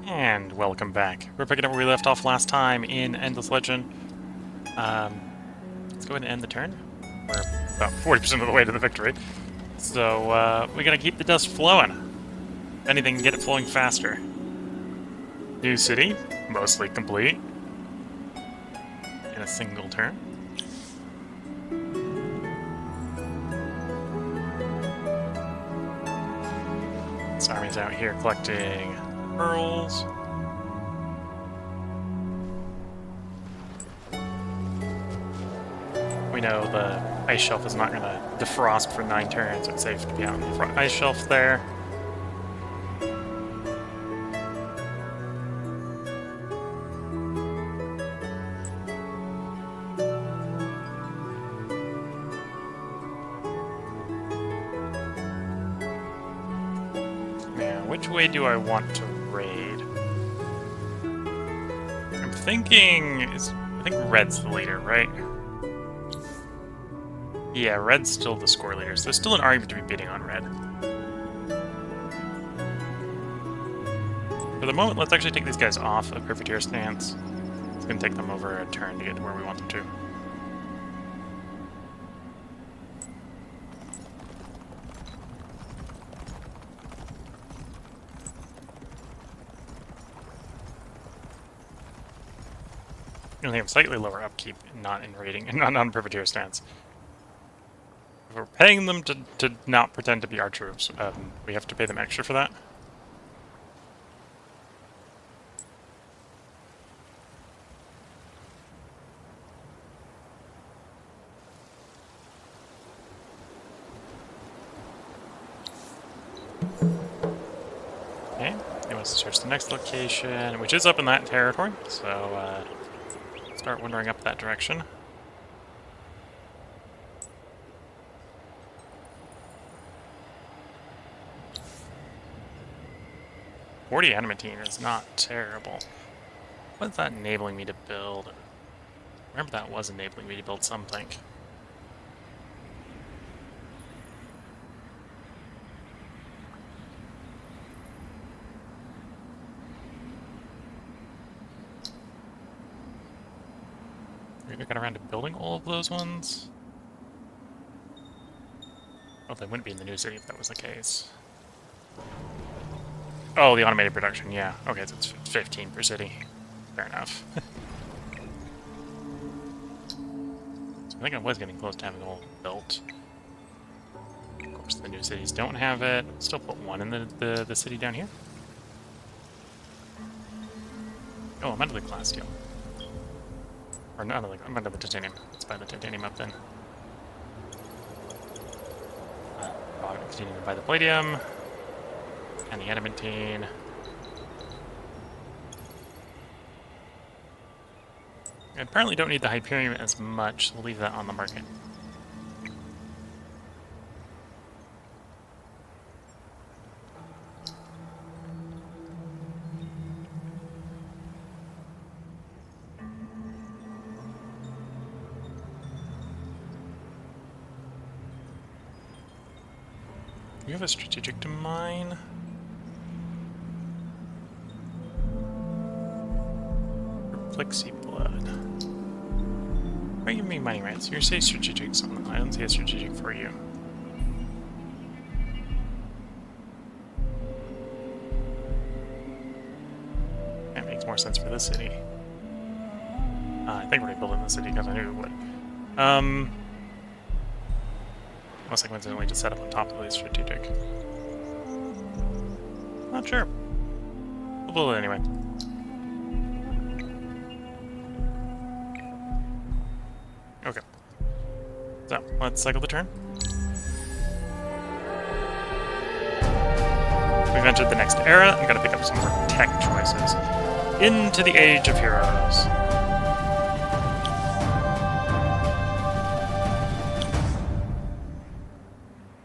And welcome back. We're picking up where we left off last time in Endless Legend. Let's go ahead and end the turn. We're about 40% of the way to the victory. So, we gotta keep the dust flowing. If anything, get it flowing faster. New city, mostly complete. In a single turn. This army's out here collecting pearls. We know the ice shelf is not going to defrost for 9 turns. It's safe to be out on the front ice shelf there. Now, which way do I want to raid? I'm thinking... I think red's the leader, right? Yeah, red's still the score leader, so there's still an argument to be beating on red. For the moment, let's actually take these guys off of Privateer stance. It's going to take them over a turn to get to where we want them to. I think I'm slightly lower upkeep, not in raiding, and not on Privateer stance. If we're paying them to not pretend to be our troops, we have to pay them extra for that. Okay, he wants to search the next location, which is up in that territory, so start wandering up that direction. $40 adamantine is not terrible. What's that enabling me to build? Remember that was enabling me to build something. Maybe I got around to building all of those ones? Oh, they wouldn't be in the new city if that was the case. Oh, the automated production, yeah. Okay, so it's 15 per city. Fair enough. So I think I was getting close to having it all built. Of course, the new cities don't have it. Still put one in the city down here. Oh, I'm under the glass steel. Or not, I'm under the titanium. Let's buy the titanium up then. Continuing to buy the palladium. And the adamantine. I apparently don't need the Hyperium as much, so we'll leave that on the market. You have a strategic to mine? Plexi blood. Why are you giving me mining rights? You're saying strategic something. I don't see a strategic for you. That makes more sense for this city. I think we're gonna build in the city because I knew it would. Unless I coincidentally just set up on top of the strategic. Not sure. We'll build it anyway. Okay. So, let's cycle the turn. We've entered the next era. I'm gonna pick up some more tech choices. Into the Age of Heroes.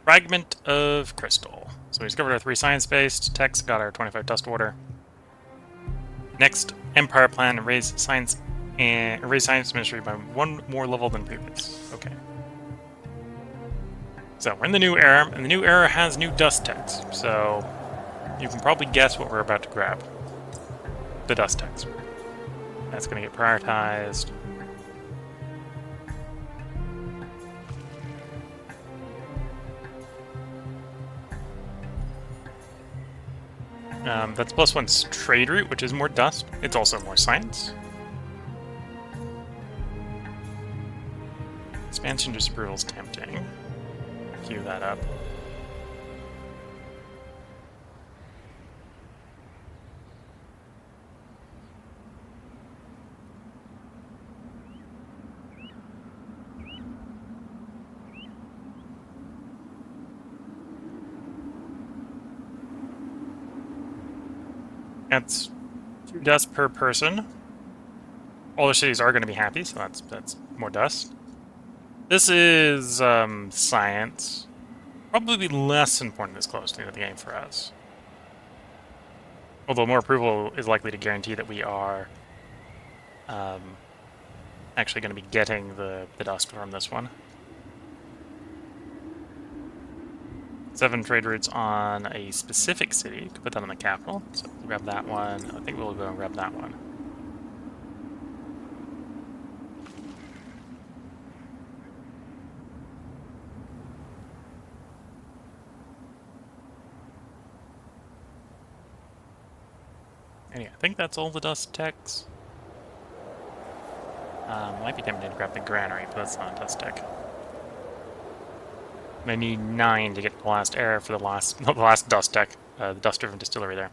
Fragment of Crystal. So we discovered our 3 science-based techs, got our 25 dust water. Next Empire plan, raise science ministry by 1 more level than previous. Okay. So we're in the new era, and the new era has new dust techs, so you can probably guess what we're about to grab. the dust tax. That's going to get prioritized. That's +1's trade route, which is more dust. It's also more science. Expansion disapproval is tempting. Queue that up. That's 2 dust per person. All the cities are going to be happy, so that's more dust. This is science. Probably less important this close to the game for us. Although more approval is likely to guarantee that we are actually going to be getting the dust from this one. 7 trade routes on a specific city. You could put that on the capital. So we'll grab that one. I think we'll go and grab that one. Anyway, I think that's all the dust techs. Might be tempted to grab the granary, but that's not a dust tech. I need 9 to get the last air for the last dust tech, the dust-driven distillery there.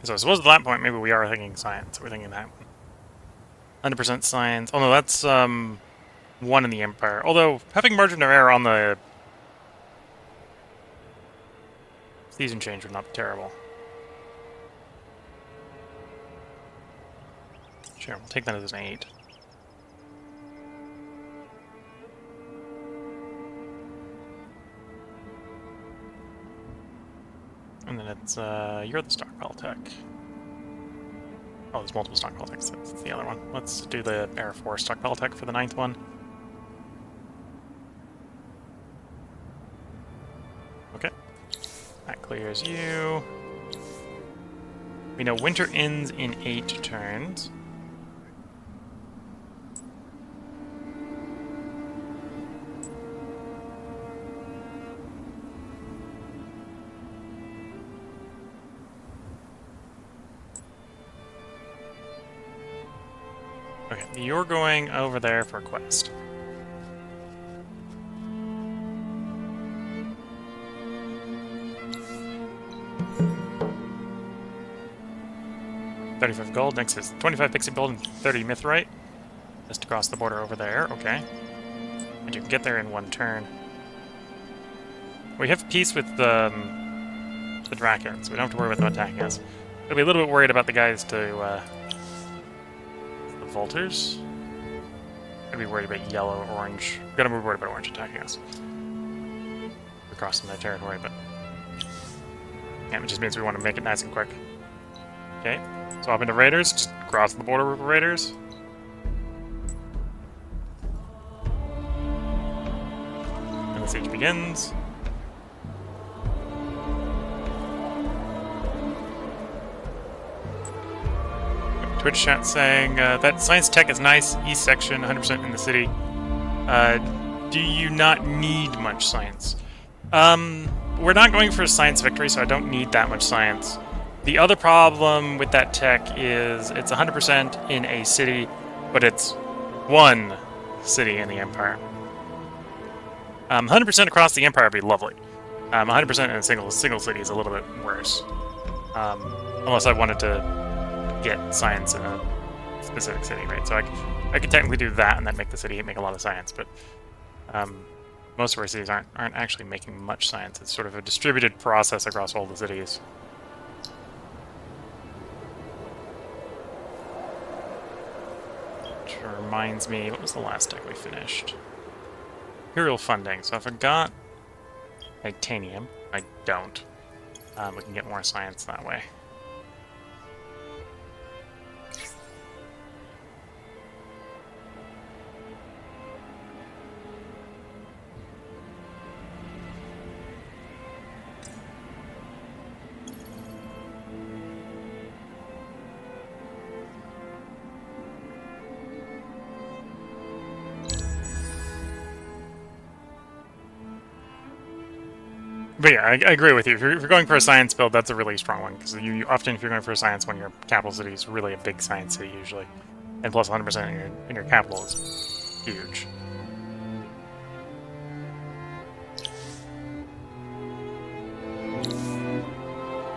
So I suppose at that point, maybe we are thinking science. We're thinking that one. 100% science. Oh no, that's 1 in the Empire. Although, having margin of error on the season change would not be terrible. Sure, we'll take that as an 8. And then it's, you're the stockpile tech. Oh, there's multiple stockpile techs. That's the other one. Let's do the Air Force stockpile tech for the 9th one. Okay. That clears you. We know winter ends in 8 turns. Okay, you're going over there for a quest. $35 gold. Next is 25 pixie gold and 30 mithrite. Just across the border over there. Okay. And you can get there in 1 turn. We have peace with the Drakons, so we don't have to worry about them attacking us. We'll be a little bit worried about the guys to the Vultures. I'd be worried about yellow or orange. We're gonna be worried about orange attacking us. We're crossing their territory, but yeah, it just means we want to make it nice and quick. Okay, swap into raiders. Just cross the border with raiders. And the siege begins. Twitch chat saying that science tech is nice, east section, 100% in the city. Do you not need much science? We're not going for a science victory, so I don't need that much science. The other problem with that tech is it's 100% in a city, but it's 1 city in the Empire. 100% across the Empire would be lovely. 100% in a single city is a little bit worse. Unless I wanted to get science in a specific city, right? So I could technically do that and then make the city make a lot of science, but most of our cities aren't actually making much science. It's sort of a distributed process across all the cities. Which reminds me, what was the last deck we finished? Imperial funding. So if I got titanium, I don't. We can get more science that way. But yeah, I agree with you. If you're going for a science build, that's a really strong one, because you often, if you're going for a science one, your capital city is really a big science city usually, and plus 100% in your capital is huge.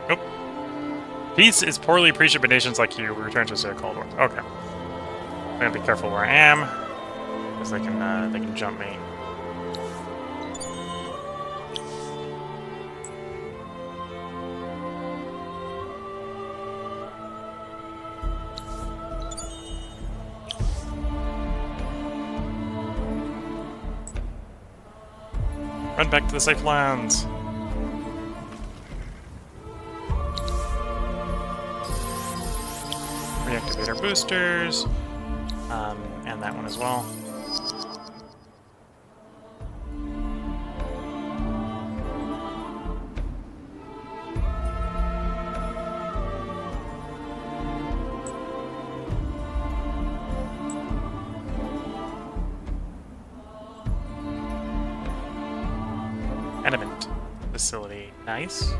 Nope. Peace is poorly appreciated by nations like you. Return to the Cold War. Okay. I'm gonna be careful where I am, because they can jump me. Run back to the safe lands. Reactivate our boosters, and that one as well. Element facility, nice.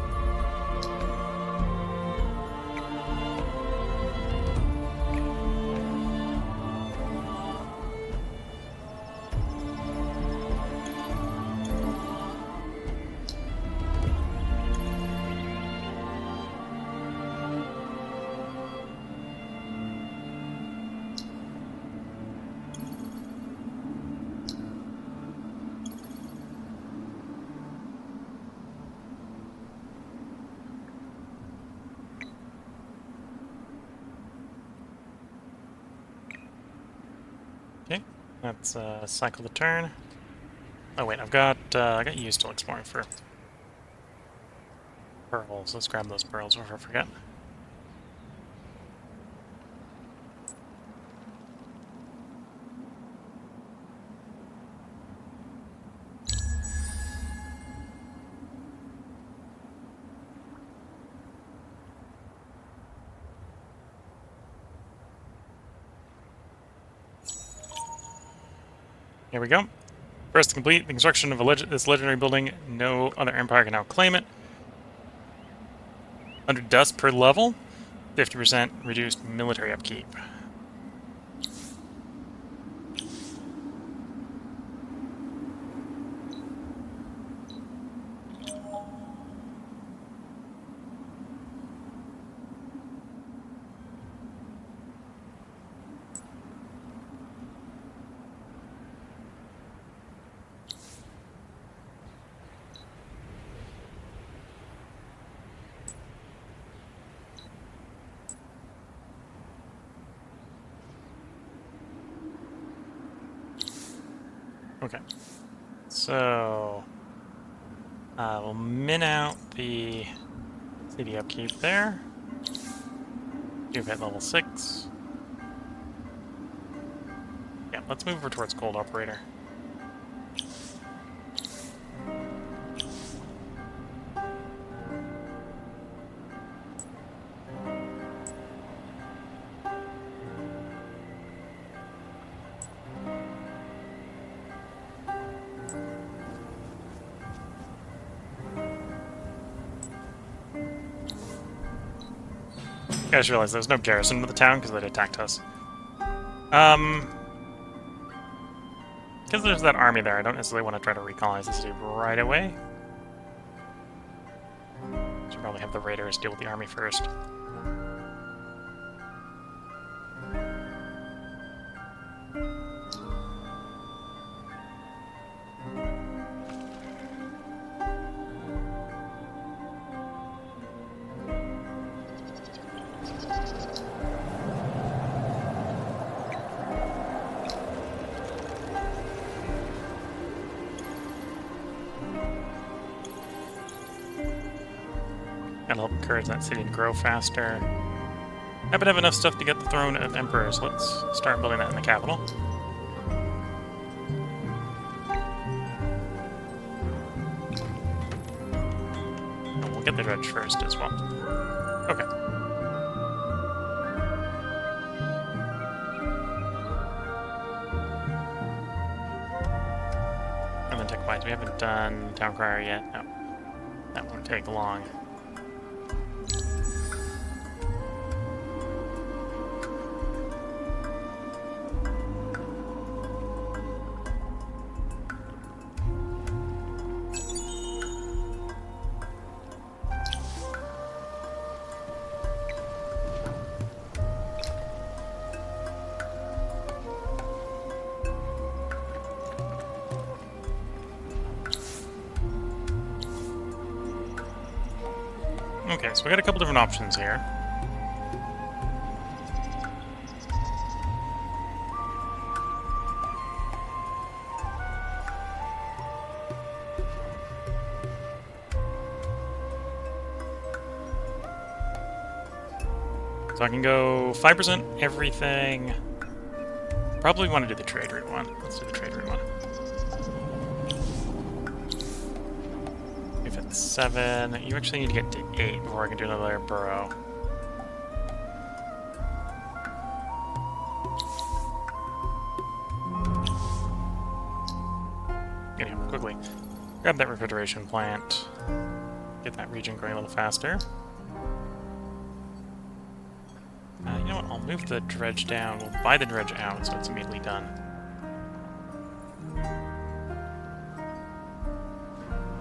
Okay, let's cycle the turn. Oh wait, I got you still exploring for pearls. Let's grab those pearls before I forget. Here we go. First to complete the construction of this legendary building, no other empire can now claim it. 100 dust per level, 50% reduced military upkeep. Okay, so we'll min out the city upkeep there. You've hit level 6. Yeah, let's move over towards Gold Operator. I just realized there's no garrison with the town because they attacked us. Because there's that army there, I don't necessarily want to try to recolonize the city right away. Should probably have the raiders deal with the army first. That'll help encourage that city to grow faster. I would have enough stuff to get the throne of emperors. Let's start building that in the capital. And we'll get the judge first as well. Okay. And then tech-wise, we haven't done Town Crier yet. No. take long. Okay, so we got a couple different options here. So I can go 5% everything. Probably want to do the trade route one. Let's do the trade route one. If it's 7, you actually need to get to 8 before I can do another burrow. Anyhow, quickly. Grab that refrigeration plant. Get that region going a little faster. You know what? I'll move the dredge down. We'll buy the dredge out so it's immediately done.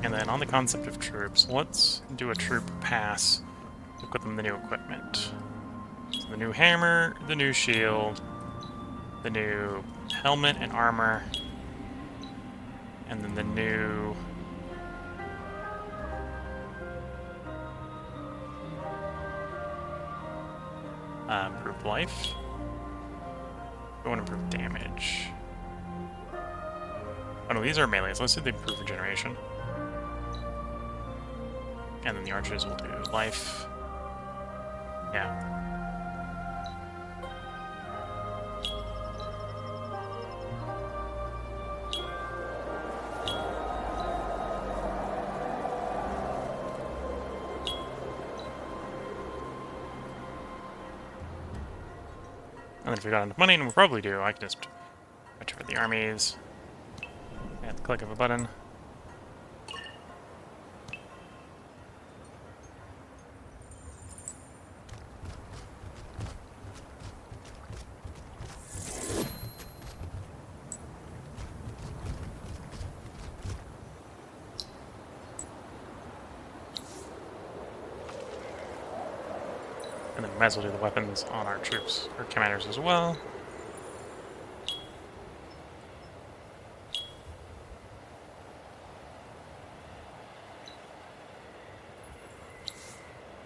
And then on the concept of troops, let's do a troop pass to equip them the new equipment. So the new hammer, the new shield, the new helmet and armor, and then the new improved life. Go and improve damage. Oh no, these are melees. Let's do the improved regeneration. And then the archers will do life. Yeah. And then if we got enough money, and we probably do, I can just transfer the armies at the click of a button. And then we might as well do the weapons on our troops, or commanders as well.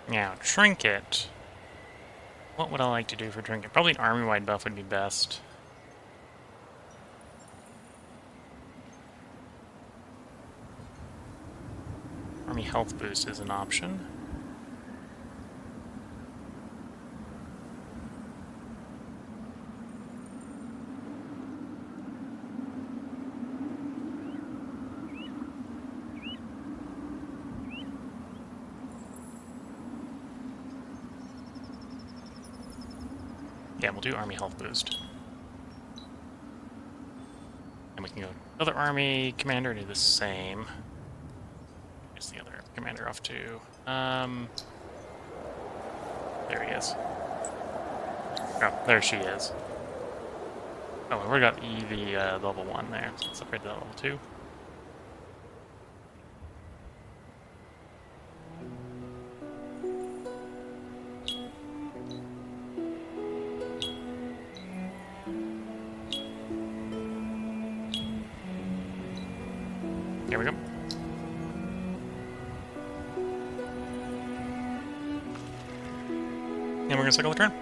Now, trinket. What would I like to do for trinket? Probably an army-wide buff would be best. Army health boost is an option. Yeah, we'll do army health boost. And we can go other army commander, do the same. Where's the other commander off to? There he is. Oh, there she is. Oh, we already got the level 1 there, so let's upgrade to level 2. Here we go. And we're gonna cycle the turn.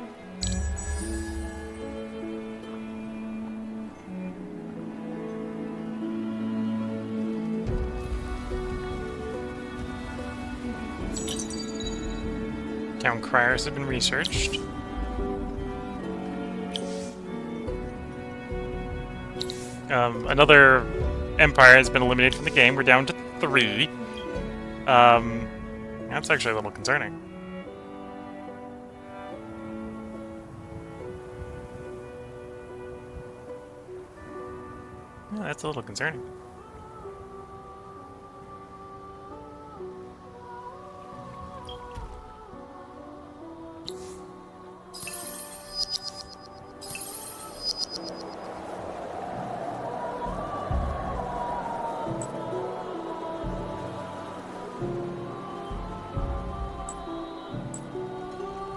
Town criers have been researched. Another empire has been eliminated from the game. We're down to 3. That's actually a little concerning. Yeah, that's a little concerning.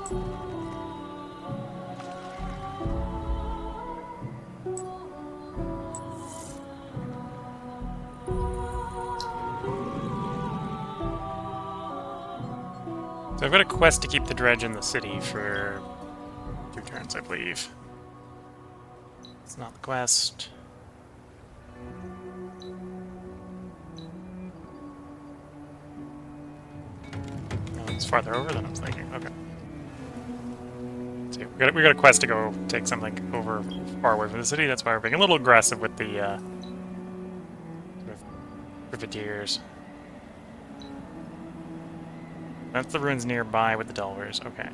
So I've got a quest to keep the dredge in the city for 2 turns, I believe. It's not the quest. No, it's farther over than I was thinking. Okay. So we got a quest to go take something over far away from the city. That's why we're being a little aggressive with the sort of privateers. That's the ruins nearby with the Delvers. Okay.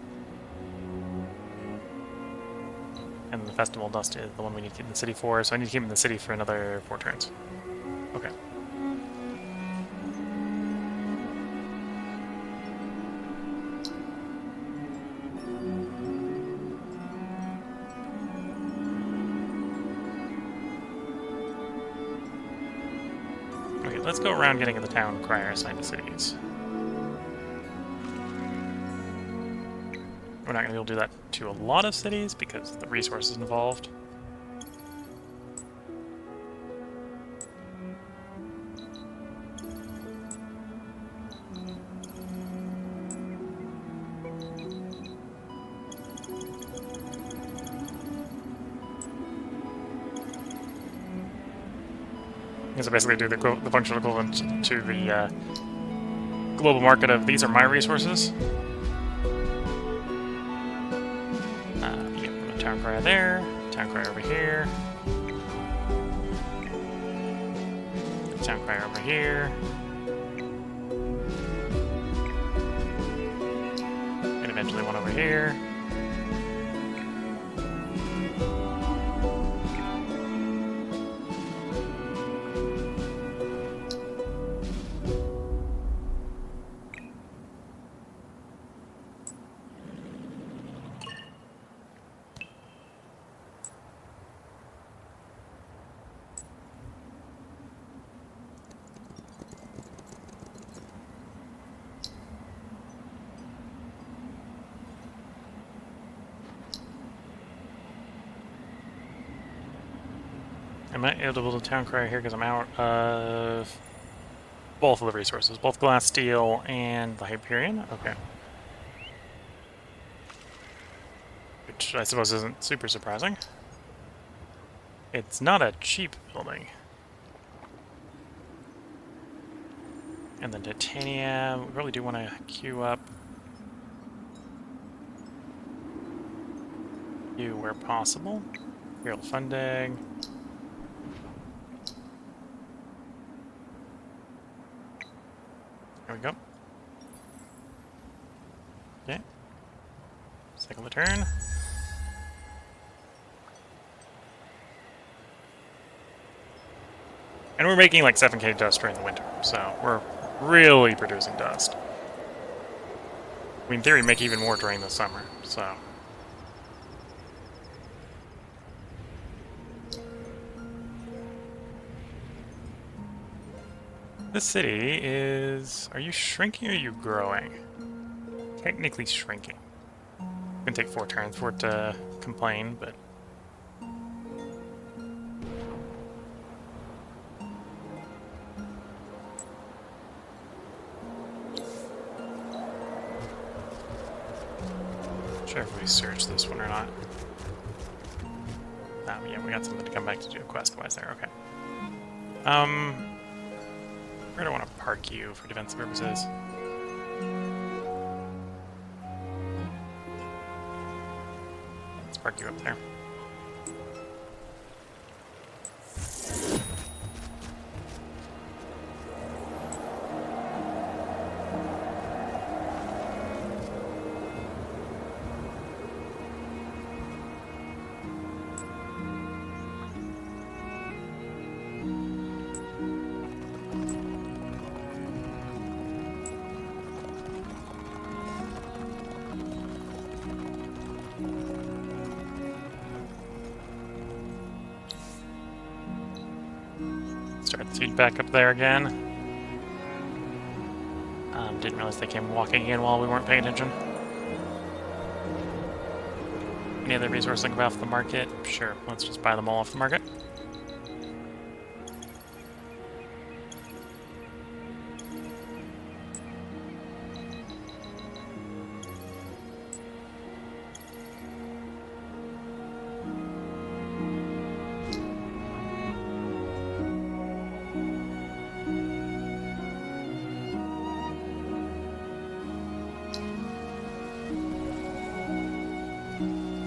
And the Festival Dust is the one we need to keep in the city for, so I need to keep in the city for another 4 turns. Okay. Okay, let's go around getting the town crier assigned to cities. We're not going to be able to do that to a lot of cities because of the resources involved. So basically do the functional equivalent to the global market of these are my resources. Yep, town crier there, town crier over here, town crier over here, and eventually one over here. Am I able to build a town crier here because I'm out of both of the resources, both glass, steel, and the Hyperion? Okay. Which I suppose isn't super surprising. It's not a cheap building. And then titanium, we really do want to queue up you where possible. Imperial funding. There we go. Okay. Second the turn. And we're making like 7k dust during the winter, so we're really producing dust. We in theory make even more during the summer, so. This city is... Are you shrinking or are you growing? Technically shrinking. It's gonna take 4 turns for it to complain, but... Not sure if we search this one or not. Yeah, we got something to come back to do quest-wise there, okay. Where do I want to park you for defensive purposes? Let's park you up there. Start the feed back up there again. Didn't realize they came walking in while we weren't paying attention. Any other resource I can buy off the market? Sure, let's just buy them all off the market.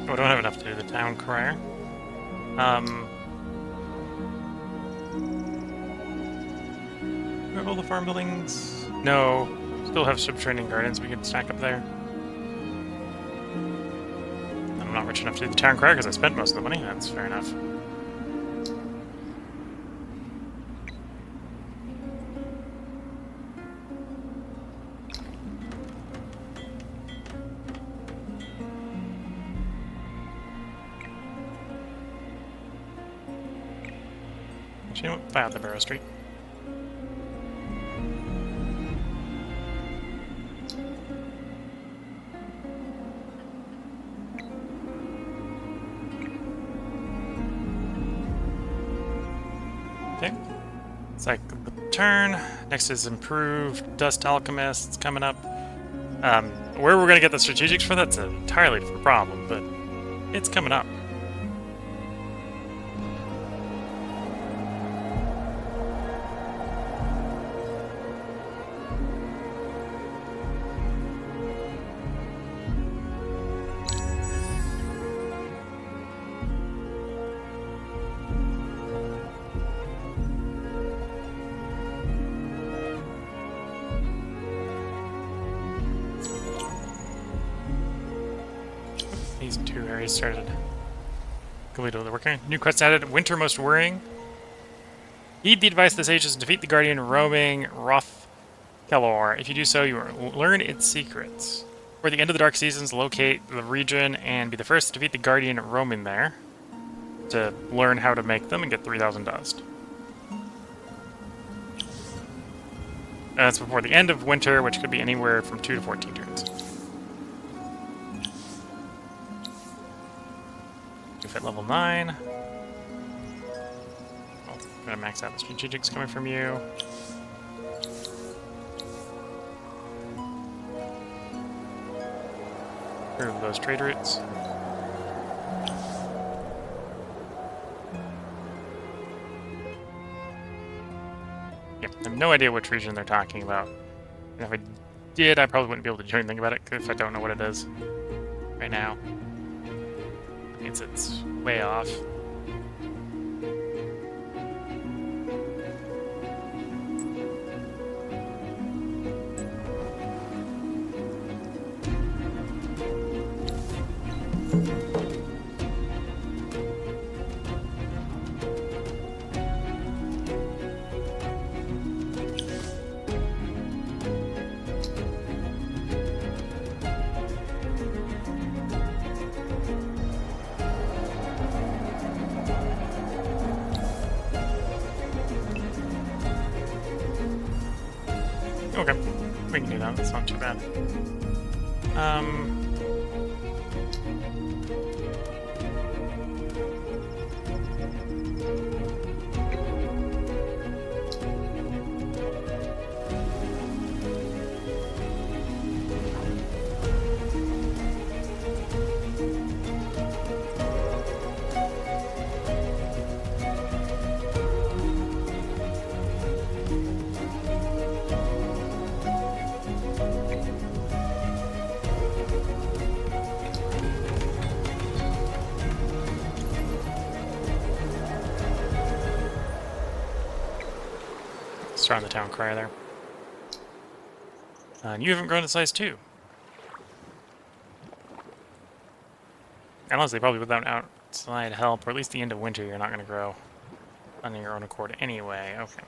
Oh, I don't have enough to do the town crier. Are all the farm buildings? No. Still have subterranean gardens we can stack up there. I'm not rich enough to do the town crier because I spent most of the money. That's fair enough. Actually, you know what? Buy out the Barrow Street. Okay. Cycle the turn. Next is improved Dust Alchemists coming up. Where we're going to get the strategics for that's an entirely different problem, but it's coming up. These two areas started completely working. New quests added. Winter most worrying. Heed the advice of the sages and defeat the guardian roaming Roth Kelor. If you do so, you will learn its secrets. For the end of the dark seasons, locate the region and be the first to defeat the guardian roaming there to learn how to make them and get 3,000 dust. That's before the end of winter, which could be anywhere from 2 to 14 turns. At level 9. Oh, gonna max out the strategics coming from you. Improve those trade routes. Yeah, I have no idea which region they're talking about. And if I did, I probably wouldn't be able to do anything about it if I don't know what it is right now. It's way off. Okay, we can do that. That's not too bad. Start on the town crier there. And you haven't grown to size 2. Honestly, probably without outside help, or at least the end of winter, you're not going to grow on your own accord anyway. Okay.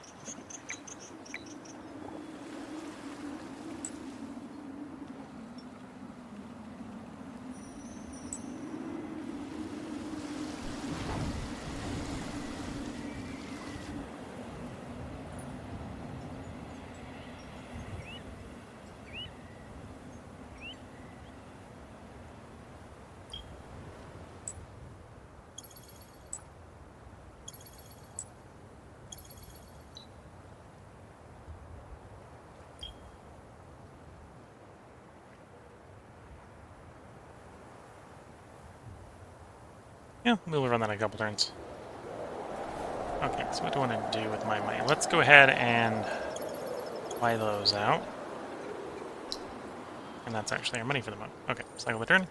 Yeah, we'll run that in a couple turns. Okay, so what do I want to do with my money? Let's go ahead and buy those out. And that's actually our money for the month. Okay, cycle the turn.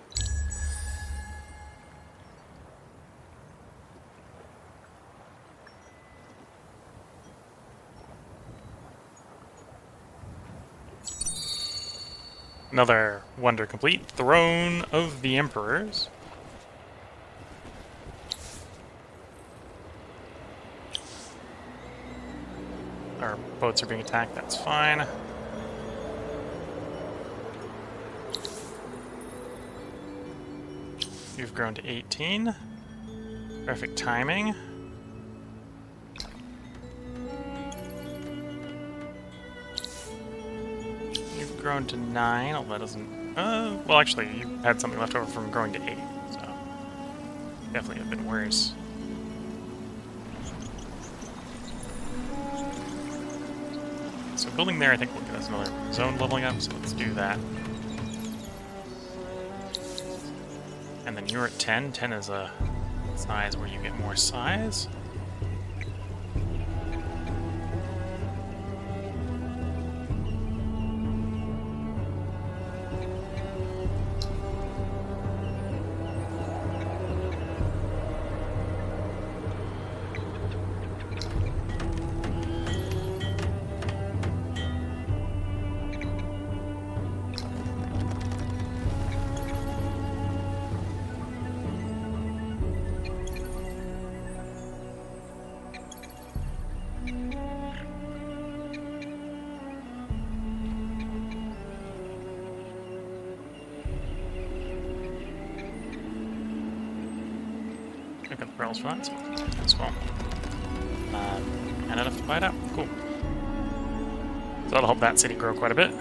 Another wonder complete. Throne of the Emperors. Our boats are being attacked, that's fine. You've grown to 18. Perfect timing. You've grown to 9. Oh, that doesn't... well, actually, you had something left over from growing to 8, so... Definitely have been worse. So building there, I think, will get us another zone leveling up, so let's do that. And then you're at 10. 10 is a size where you get more size. I've got the barrels for that, so as well. And enough to buy it out. Cool. So that'll help that city grow quite a bit.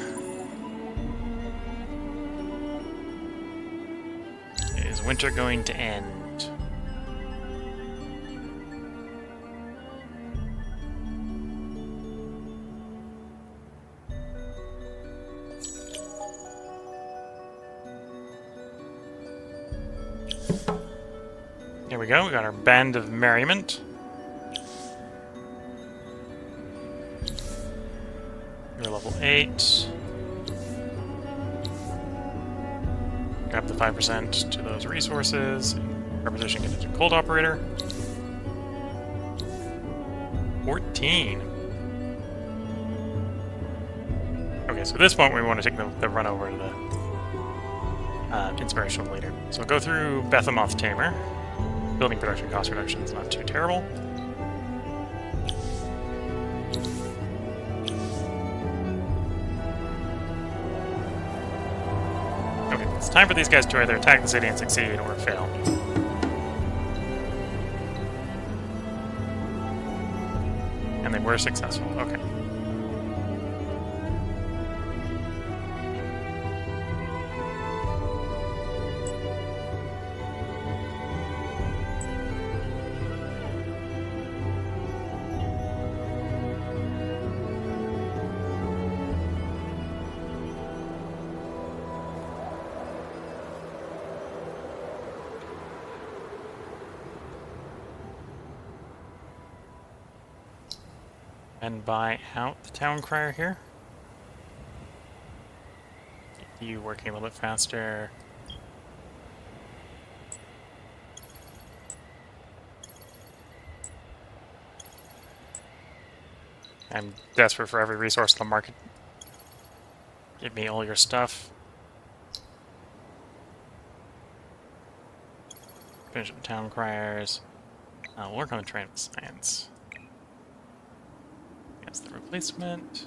Is winter going to end? Here we go, we got our Band of Merriment. You're level 8. Grab the 5% to those resources. Reposition it into Cold Operator. 14. Okay, so at this point we want to take the run over to the Inspirational Leader. So we'll go through Behemoth Tamer. Building production cost reduction is not too terrible. Okay, it's time for these guys to either attack the city and succeed or fail. And they were successful, okay. And buy out the town crier here. Get you working a little bit faster. I'm desperate for every resource on the market. Give me all your stuff. Finish up the town criers. We'll work on the train of science. That's the replacement.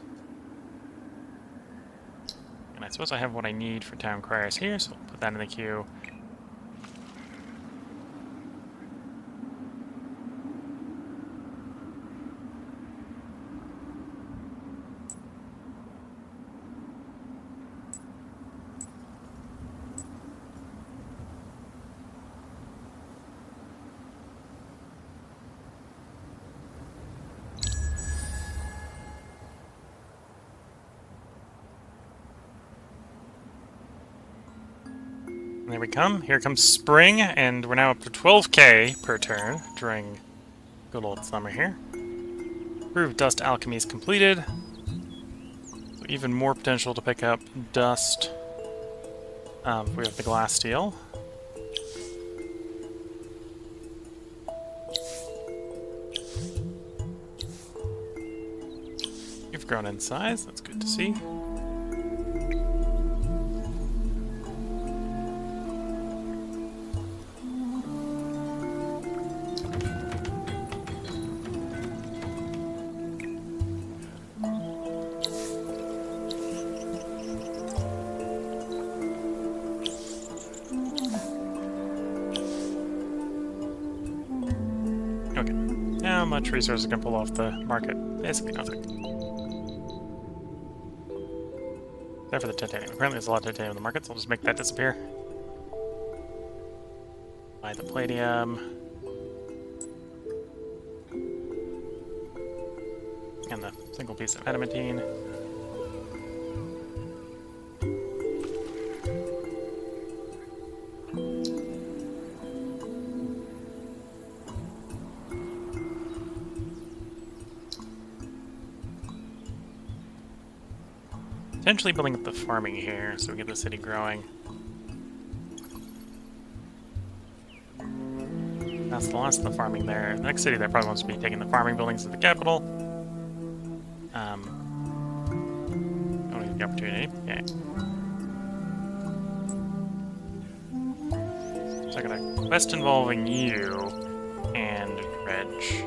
And I suppose I have what I need for town criers here, so I'll put that in the queue. There we come. Here comes spring, and we're now up to 12k per turn during good old summer here. Improved dust alchemy is completed. So even more potential to pick up dust. We have the glass steel. You've grown in size, that's good to see. Okay, how much resources can pull off the market? Basically nothing. Except for the titanium. Apparently there's a lot of titanium in the market, so I'll just make that disappear. Buy the palladium. And the single piece of adamantine. Potentially building up the farming here, so we get the city growing. That's the last of the farming there. The next city that probably wants to be taking the farming buildings to the capital. Only the opportunity. Yeah. So I got a quest involving you and Dredge.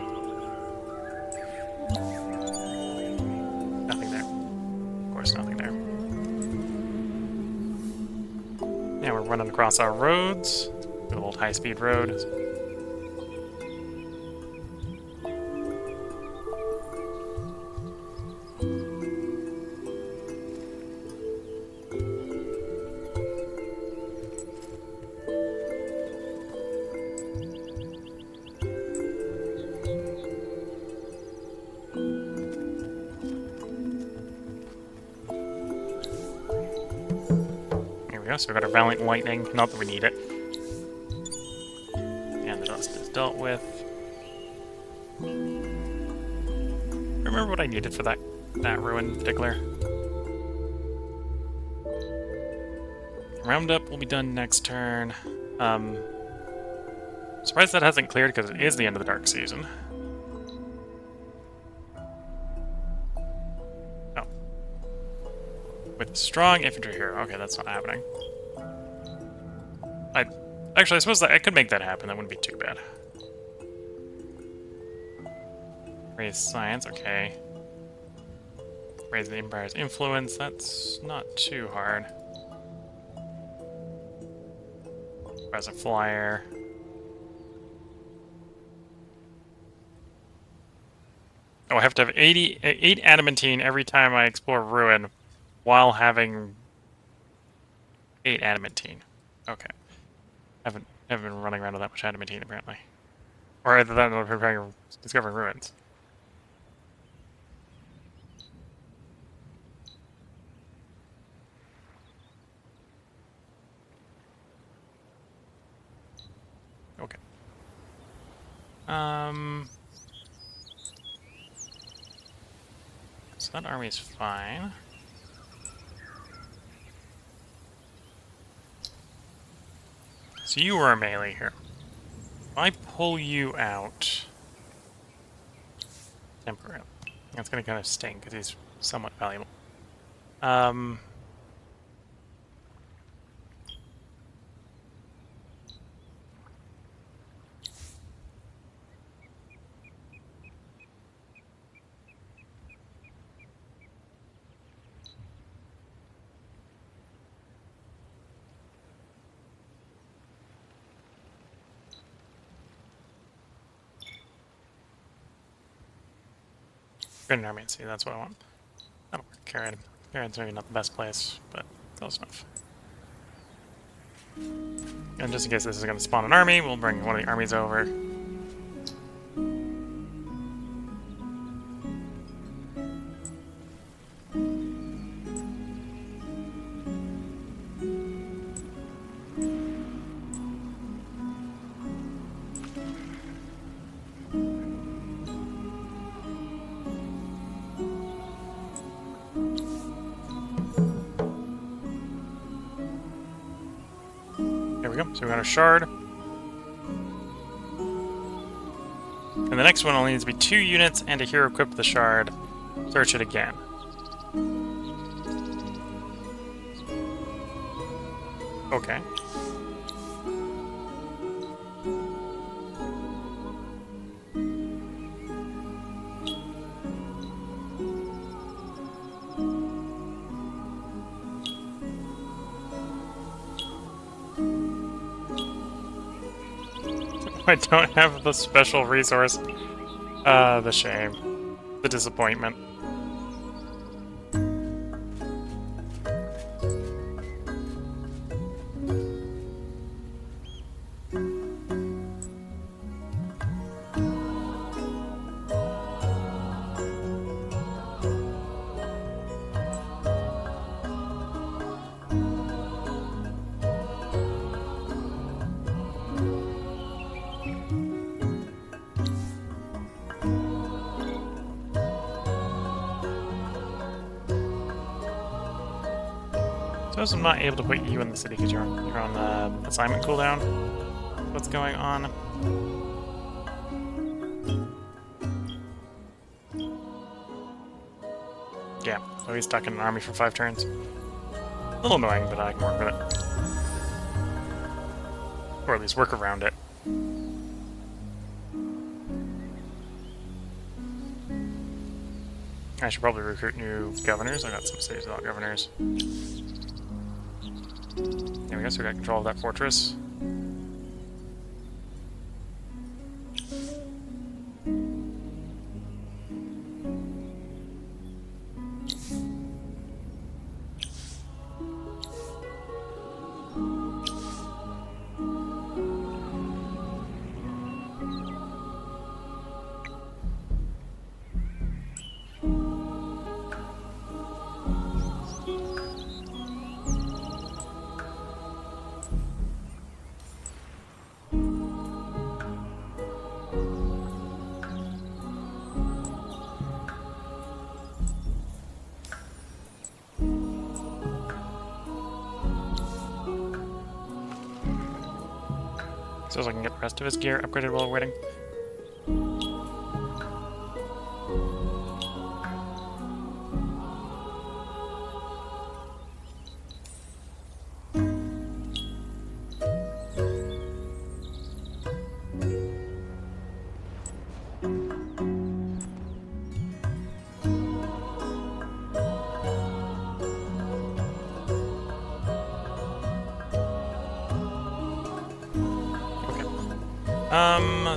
Nothing there. Of course, nothing there. Yeah, we're running across our roads. Good old high-speed road. So we got our Valiant Lightning, not that we need it. And the dust is dealt with. Remember what I needed for that ruin in particular. Roundup will be done next turn. Surprised that hasn't cleared because it is the end of the dark season. Oh. With strong infantry hero. Okay, that's not happening. Actually, I suppose that I could make that happen. That wouldn't be too bad. Raise science, okay. Raise the Empire's influence. That's not too hard. Present flyer. Oh, I have to have 8 adamantine every time I explore ruin while having 8 adamantine. Okay. Haven't been running around with that much adamantine apparently. Or either that or preparing discovering ruins. Okay. So that army is fine. So you were a melee here. If I pull you out temporarily, that's gonna kind of sting because he's somewhat valuable. Grid army, see, that's what I want. That'll work. Carrion's maybe not the best place, but close enough. And just in case this is going to spawn an army, we'll bring one of the armies over. There we go. So we got our shard. And the next one only needs to be 2 units and a hero equipped with the shard. Search it again. Okay. I don't have the special resource. The shame. The disappointment. Suppose I'm not able to put you in the city because you're on the assignment cooldown. What's going on? Yeah, so he's stuck in an army for 5 turns. A little annoying, but I can work with it. Or at least work around it. I should probably recruit new governors. I got some cities without governors. There we go, so we got control of that fortress. So I can get the rest of his gear upgraded while waiting.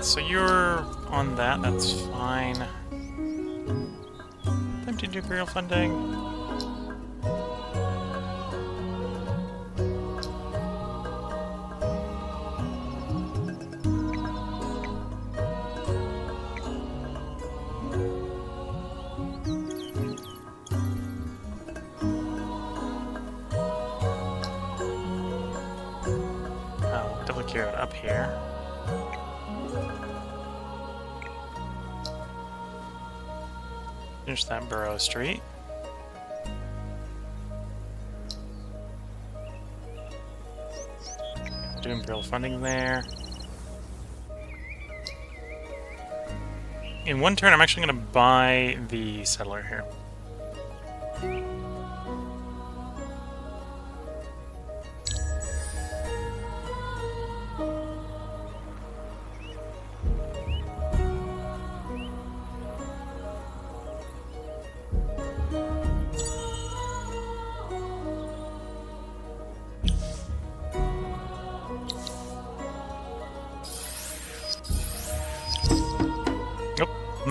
So you're on that's fine. Time to do imperial funding. Oh, double queue it up here. Finish that Borough Street. Do imperial funding there. In one turn, I'm actually going to buy the settler here.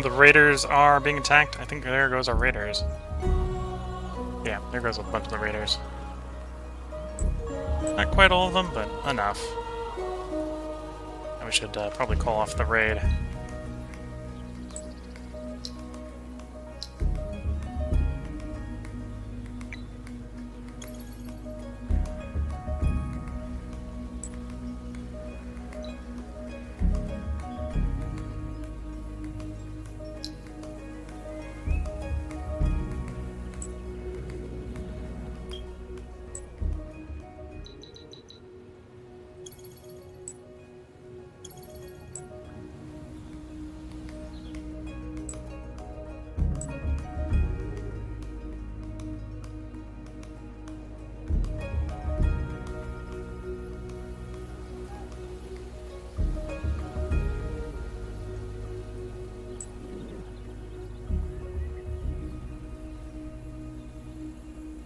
The raiders are being attacked. I think there goes our raiders. Yeah, there goes a bunch of the raiders. Not quite all of them, but enough. And we should probably call off the raid.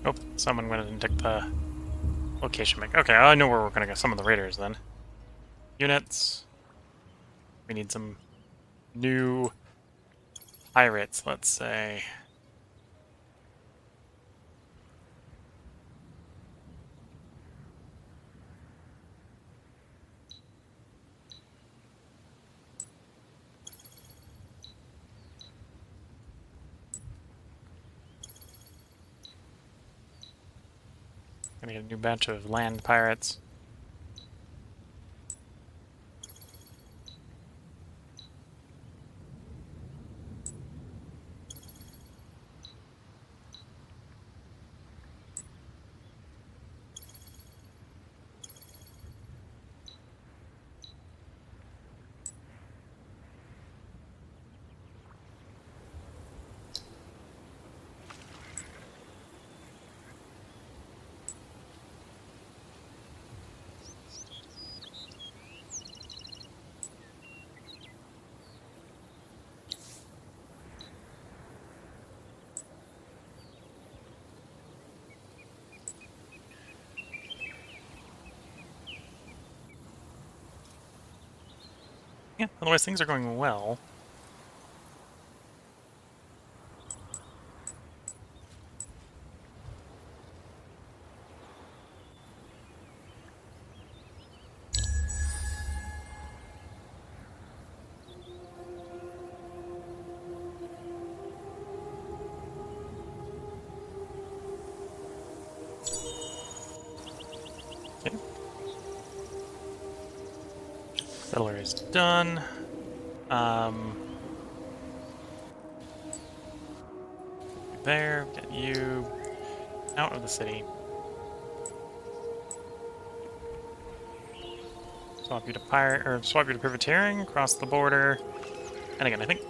Oh, someone went and took the location back. Okay, I know where we're gonna go. Some of the raiders then. Units. We need some new pirates, let's say. Gonna get a new batch of land pirates. Yeah, otherwise things are going well. Okay. Settler is done. There, get you out of the city. Swap you to pirate, or swap you to privateering, cross the border. And again, I think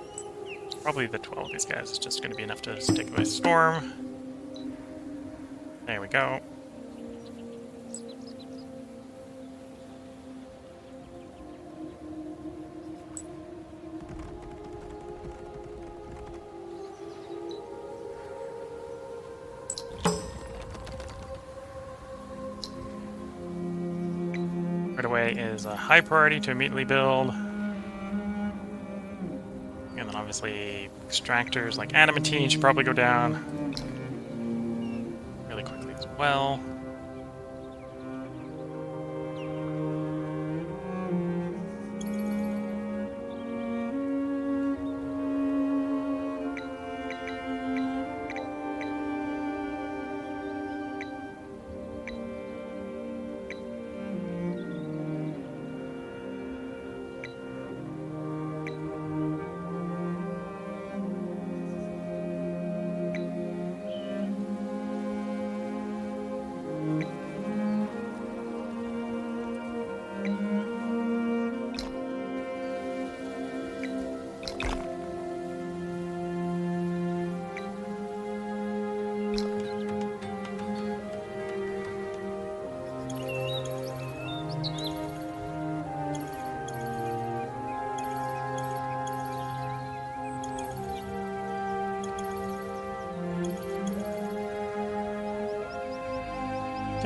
probably the 12 of these guys is just going to be enough to take away Storm. There we go. Right away is a high priority to immediately build. And then obviously extractors like adamantine should probably go down really quickly as well.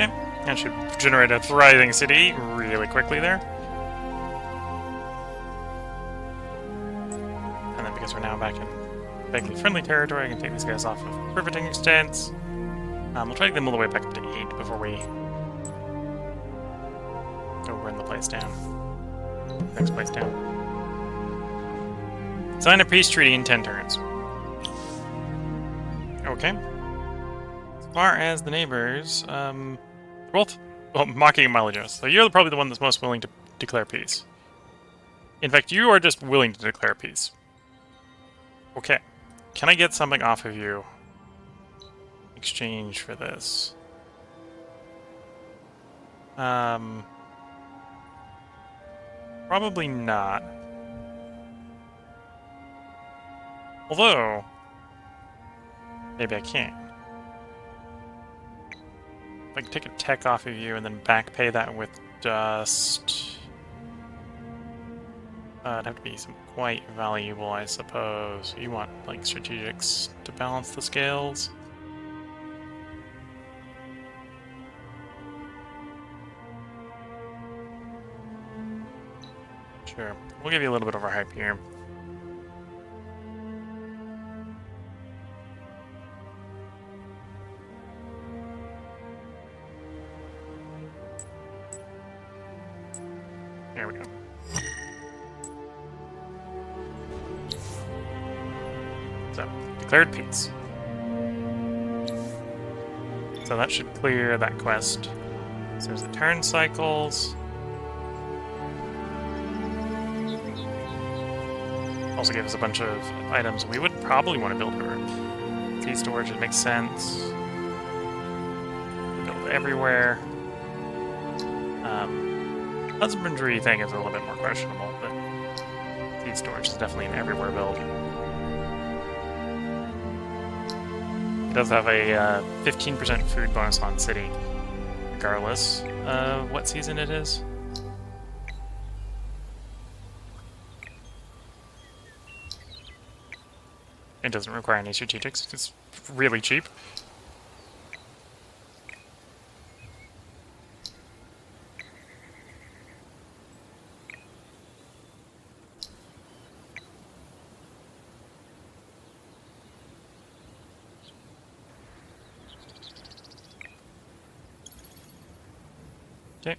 Okay, that should generate a thriving city really quickly there. And then because we're now back in vaguely friendly territory, I can take these guys off of riveting extents. We'll try to get them all the way back up to 8 before we go run the place down. Next place down. Sign a peace treaty in 10 turns. Okay. As far as the neighbors, both mocking and mileage. So you're probably the one that's most willing to declare peace. In fact, you are just willing to declare peace. Okay. Can I get something off of you in exchange for this? Probably not. Although, maybe I can. If I can take a tech off of you and then back pay that with dust. It'd have to be some quite valuable, I suppose. You want, like, strategics to balance the scales. Sure. We'll give you a little bit of our hype here. There we go. So, declared peace. So that should clear that quest. So there's the turn cycles. Also gives us a bunch of items we would probably want to build for. Tea storage, it makes sense. Build everywhere. Husbandry thing is a little bit more questionable, but seed storage is definitely an everywhere build. It does have a 15% food bonus on city, regardless of what season it is. It doesn't require any strategics. It's really cheap. Okay.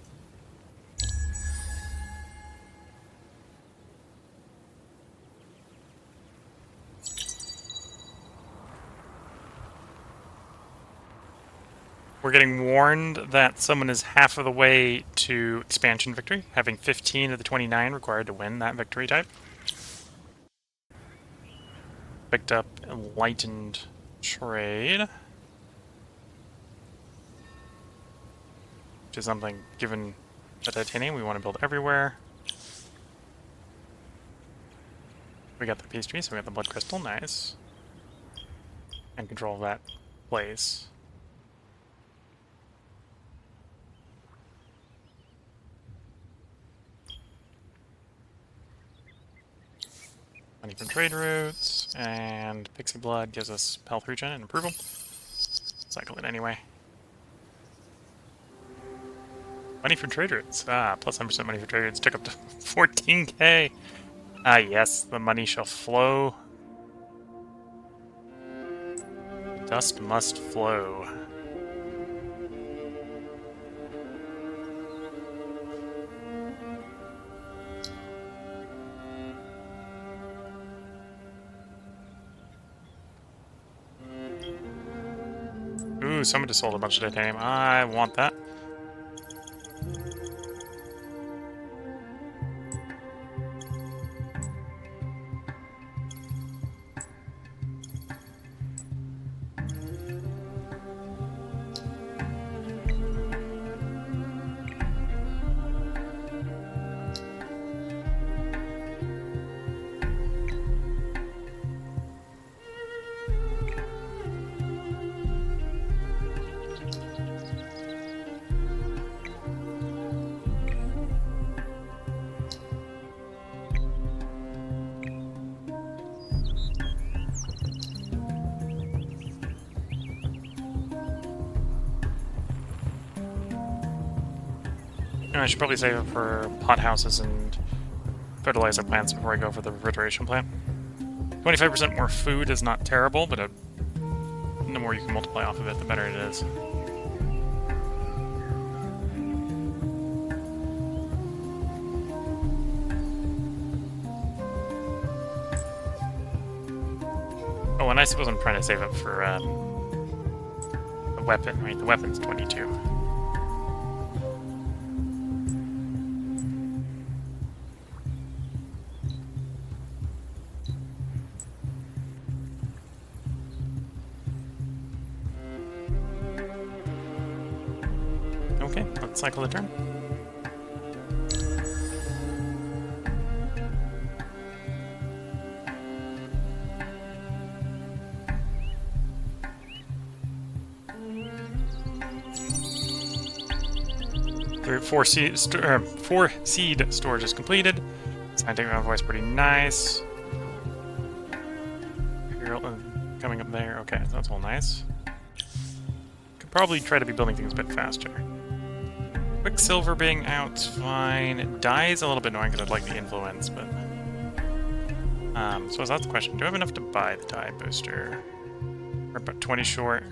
We're getting warned that someone is half of the way to expansion victory, having 15 of the 29 required to win that victory type. Picked up enlightened trade. Which is something, given the titanium, we want to build everywhere. We got the peace tree, so we got the blood crystal, nice. And control of that place. Money from trade routes, and pixie blood gives us health regen and approval. Cycle it anyway. Money from trade routes. Plus 10% money for trade routes took up to 14k. Yes, the money shall flow. Dust must flow. Ooh, someone just sold a bunch of titanium. I want that. I should probably save it for hothouses and fertilizer plants before I go for the refrigeration plant. 25% more food is not terrible, but the more you can multiply off of it, the better it is. Oh, and I suppose I'm trying to save up for the weapon, right? The weapon's 22. Okay, let's cycle the turn. Four seed storage is completed. Scientific envoy is pretty nice. Coming up there. Okay, that's all nice. Could probably try to be building things a bit faster. Quicksilver being out's fine. Dye is a little bit annoying because I'd like the influence, but... so that's the question. Do I have enough to buy the dye booster? We're about 20 short.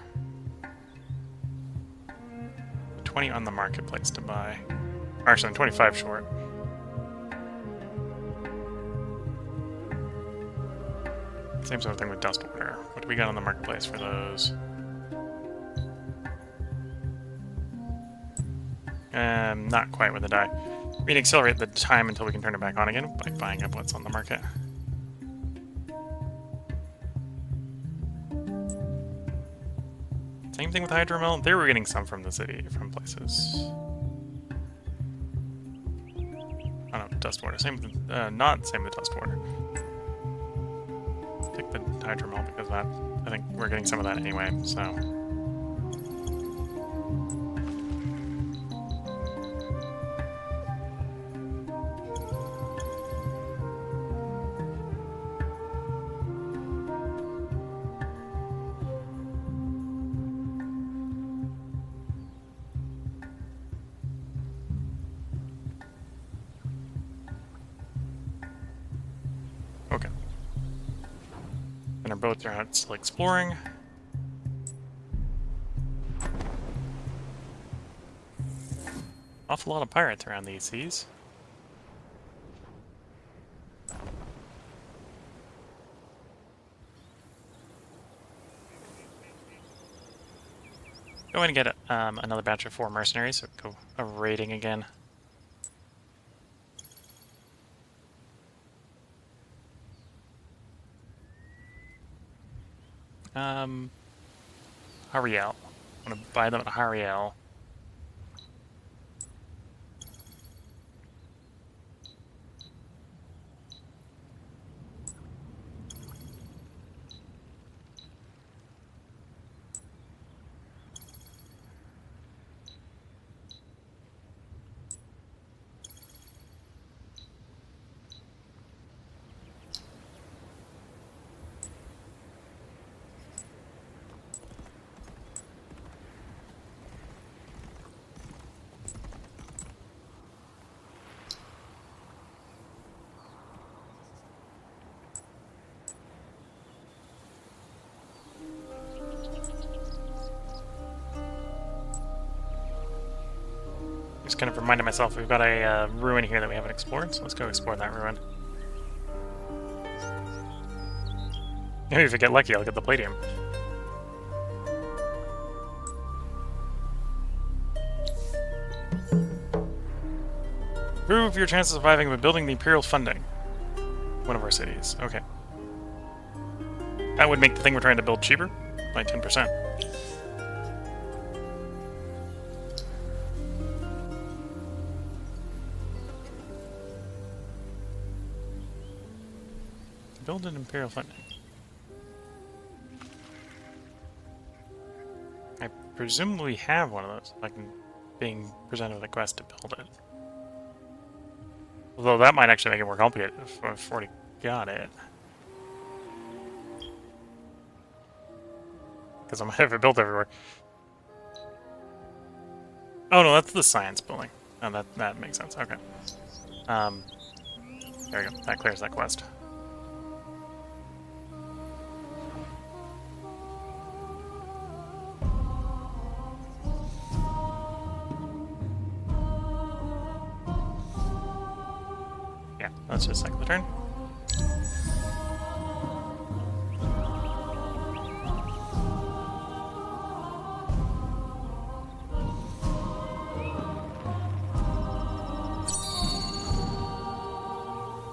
20 on the marketplace to buy. Actually, I'm 25 short. Same sort of thing with dust water. What do we got on the marketplace for those? Not quite with the dye. We can accelerate the time until we can turn it back on again by buying up what's on the market. Same thing with hydromel. They were getting some from the city, from places. Oh no, dust water. Same with not same with dust water. Take the hydromel because that, I think we're getting some of that anyway, so. Okay. And our boats are out still exploring. Awful lot of pirates around these seas. Go ahead and get another batch of 4 mercenaries, so go a raiding again. Hariel. I'm gonna buy them at Hariel. Just kind of reminded myself we've got a ruin here that we haven't explored, so let's go explore that ruin. Maybe if I get lucky, I'll get the palladium. Improve your chances of surviving by building the Imperial funding. One of our cities. Okay. That would make the thing we're trying to build cheaper by 10%. Build an Imperial funding. I presumably have one of those, like being presented with a quest to build it. Although that might actually make it more complicated if I've already got it. Because I might have it built everywhere. Oh no, that's the science building. Oh, that makes sense. Okay. There we go. That clears that quest. Yeah, let's just cycle the turn.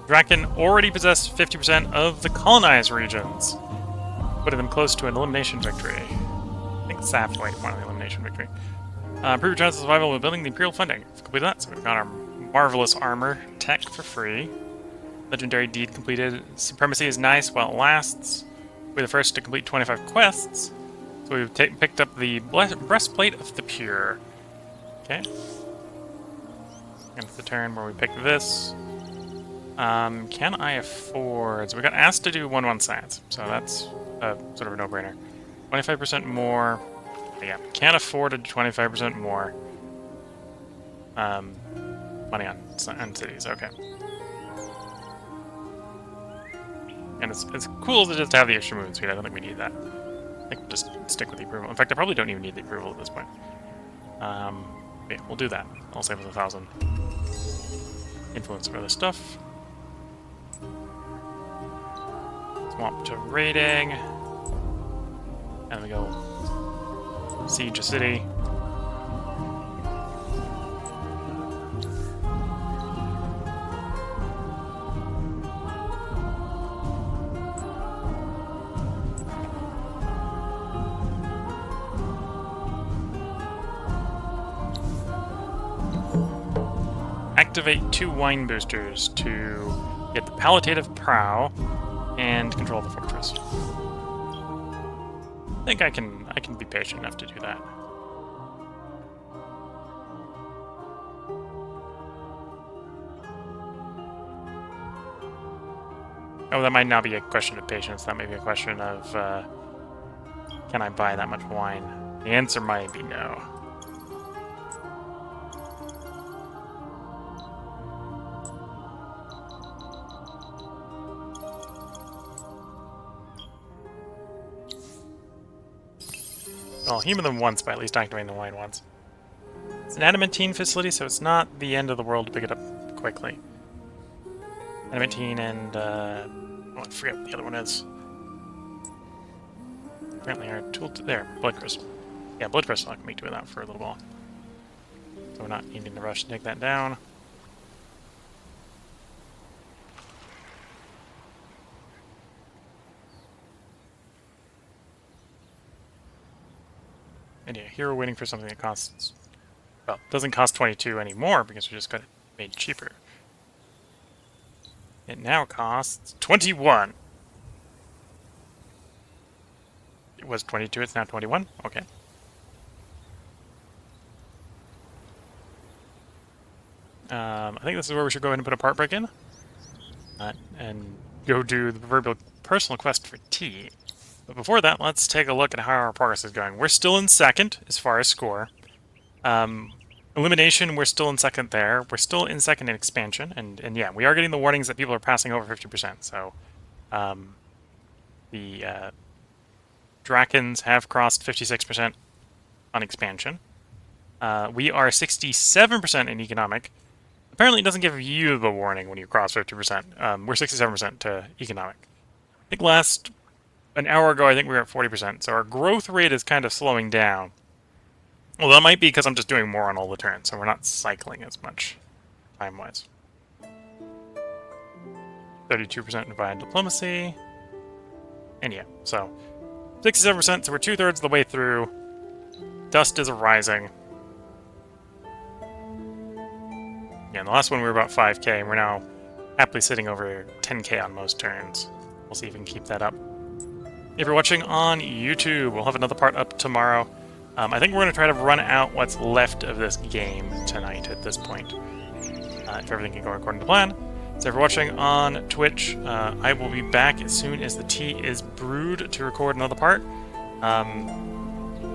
Draken already possessed 50% of the colonized regions, putting them close to an elimination victory. I think it's halfway to one elimination victory. Improve your chances of survival by building the Imperial funding. Let's complete that. So we've got our marvelous armor tech for free. Legendary deed completed. Supremacy is nice while it lasts. We're the first to complete 25 quests. So we've picked up the breastplate of the pure. Okay. And it's the turn where we pick this. Can I afford... So we got asked to do 1-1 science, so that's sort of a no-brainer. 25% more... Yeah, can't afford to do 25% more. money on cities. Okay. And it's cool to just have the extra movement speed. I don't think we need that. I think we'll just stick with the approval. In fact, I probably don't even need the approval at this point. Yeah, we'll do that. I'll save us 1,000 influence for this stuff. Swamp to raiding. And we go siege a city. Activate 2 wine boosters to get the palliative prow and control the fortress. I think I can be patient enough to do that. Oh, that might not be a question of patience. That may be a question of can I buy that much wine? The answer might be no. Well, human them once by at least activating the wine once. It's an adamantine facility, so it's not the end of the world to pick it up quickly. Adamantine and, oh, I forget what the other one is. Apparently our tool, there, blood crystal. Yeah, blood crystal, I can make do with that for a little while. So we're not needing to rush to take that down. And yeah, here we're waiting for something that costs, well, doesn't cost 22 anymore because we just got it made cheaper. It now costs 21. It was 22, it's now 21. Okay. I think this is where we should go ahead and put a part break in. And go do the proverbial personal quest for tea. But before that, let's take a look at how our progress is going. We're still in second as far as score. Elimination, we're still in second there. We're still in second in expansion. And yeah, we are getting the warnings that people are passing over 50%. So the Drakens have crossed 56% on expansion. We are 67% in economic. Apparently it doesn't give you the warning when you cross 50%. We're 67% to economic. I think an hour ago, I think we were at 40%, so our growth rate is kind of slowing down. Well, that might be because I'm just doing more on all the turns, so we're not cycling as much time-wise. 32% in Divine Diplomacy. And yeah, so 67%, so we're 2/3 of the way through. Dust is arising. Yeah, in the last one we were about 5k, and we're now happily sitting over 10k on most turns. We'll see if we can keep that up. If you're watching on YouTube, we'll have another part up tomorrow. I think we're going to try to run out what's left of this game tonight at this point. If everything can go according to plan. So if you're watching on Twitch, I will be back as soon as the tea is brewed to record another part.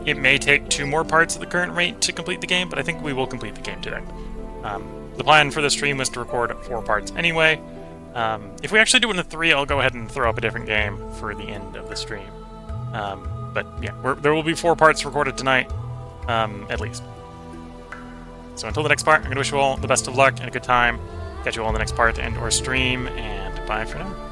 It may take 2 more parts at the current rate to complete the game, but I think we will complete the game today. The plan for the stream was to record 4 parts anyway. If we actually do it in 3, I'll go ahead and throw up a different game for the end of the stream. But yeah, there will be 4 parts recorded tonight, at least. So until the next part, I'm going to wish you all the best of luck and a good time. Catch you all in the next part and/or stream, and bye for now.